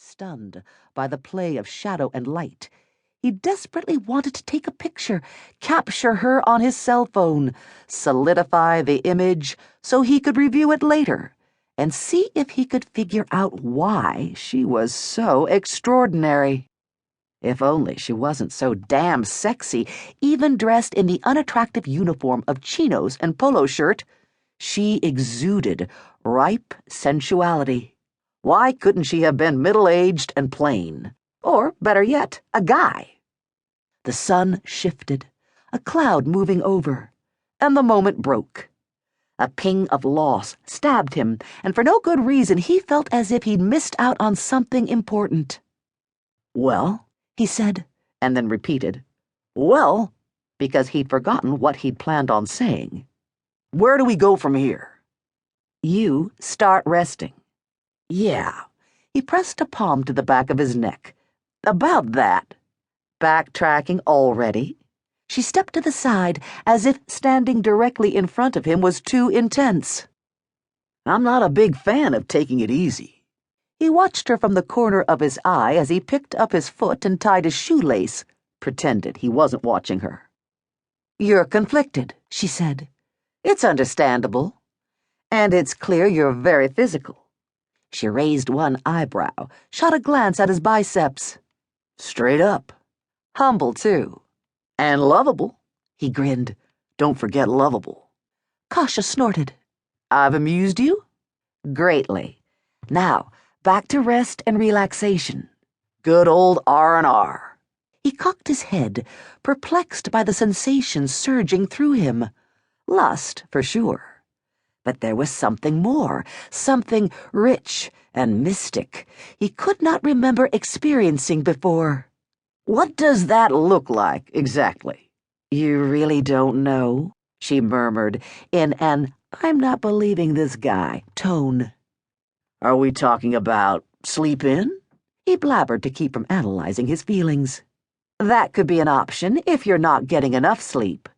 Stunned by the play of shadow and light, he desperately wanted to take a picture, capture her on his cell phone, solidify the image so he could review it later, and see if he could figure out why she was so extraordinary. If only she wasn't so damn sexy, even dressed in the unattractive uniform of chinos and polo shirt. She exuded ripe sensuality. Why couldn't she have been middle-aged and plain? Or, better yet, a guy? The sun shifted, a cloud moving over, and the moment broke. A ping of loss stabbed him, and for no good reason he felt as if he'd missed out on something important. "Well," he said, and then repeated, "Well," because he'd forgotten what he'd planned on saying. "Where do we go from here?" "You start resting." "Yeah." He pressed a palm to the back of his neck. "About that." Backtracking already? She stepped to the side, as if standing directly in front of him was too intense. "I'm not a big fan of taking it easy." He watched her from the corner of his eye as he picked up his foot and tied his shoelace, pretended he wasn't watching her. "You're conflicted," she said. "It's understandable. And it's clear you're very physical." She raised one eyebrow, shot a glance at his biceps. "Straight up. Humble, too. And lovable." He grinned. "Don't forget lovable." Kasha snorted. "I've amused you?" "Greatly. Now, back to rest and relaxation." "Good old R&R." He cocked his head, perplexed by the sensations surging through him. Lust, for sure. But there was something more, something rich and mystic he could not remember experiencing before. "What does that look like, exactly?" "You really don't know?" she murmured in an "I'm not believing this guy" tone. "Are we talking about sleep in?" he blabbered to keep from analyzing his feelings. "That could be an option if you're not getting enough sleep.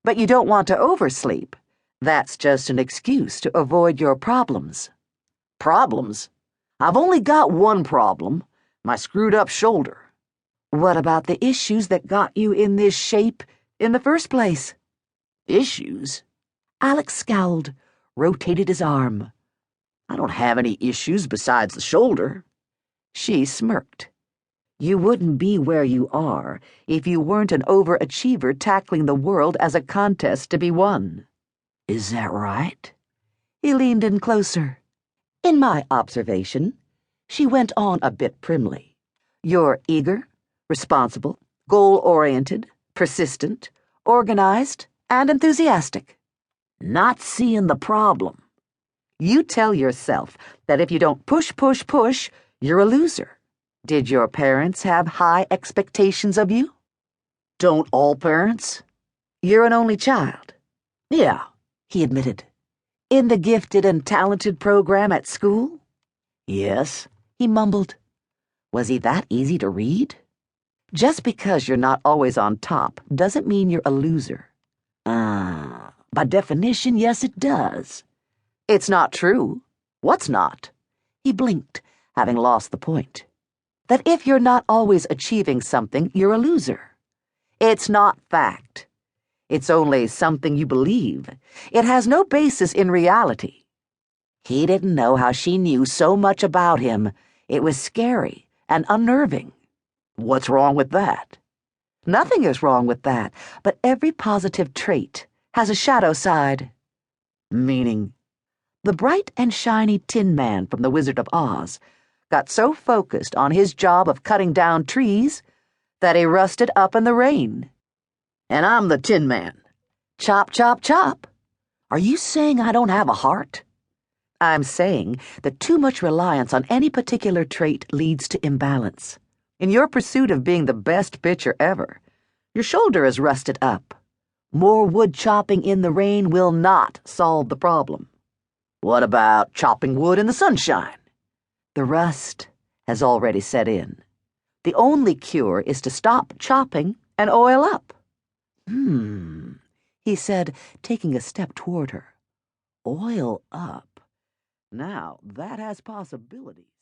But you don't want to oversleep. That's just an excuse to avoid your problems." "Problems? I've only got one problem, my screwed-up shoulder." "What about the issues that got you in this shape in the first place?" "Issues?" Alex scowled, rotated his arm. "I don't have any issues besides the shoulder." She smirked. "You wouldn't be where you are if you weren't an overachiever tackling the world as a contest to be won." "Is that right?" He leaned in closer. "In my observation," she went on a bit primly, "you're eager, responsible, goal-oriented, persistent, organized, and enthusiastic." "Not seeing the problem." "You tell yourself that if you don't push, you're a loser. Did your parents have high expectations of you?" "Don't all parents?" "You're an only child." "Yeah," he admitted. "In the gifted and talented program at school?" "Yes," he mumbled. Was he that easy to read? Just because you're not always on top doesn't mean you're a loser. By definition, yes it does." "It's not true." "What's not?" He blinked, having lost the point. "That if you're not always achieving something, you're a loser. It's not fact. It's only something you believe. It has no basis in reality." He didn't know how she knew so much about him. It was scary and unnerving. "What's wrong with that?" "Nothing is wrong with that, but every positive trait has a shadow side." "Meaning?" The bright and shiny Tin Man from The Wizard of Oz got so focused on his job of cutting down trees that he rusted up in the rain. "And I'm the Tin Man." "Chop, chop, chop." "Are you saying I don't have a heart?" "I'm saying that too much reliance on any particular trait leads to imbalance. In your pursuit of being the best pitcher ever, your shoulder is rusted up. More wood chopping in the rain will not solve the problem." "What about chopping wood in the sunshine?" "The rust has already set in. The only cure is to stop chopping and oil up." He said, taking a step toward her. "Oil up. Now, that has possibilities."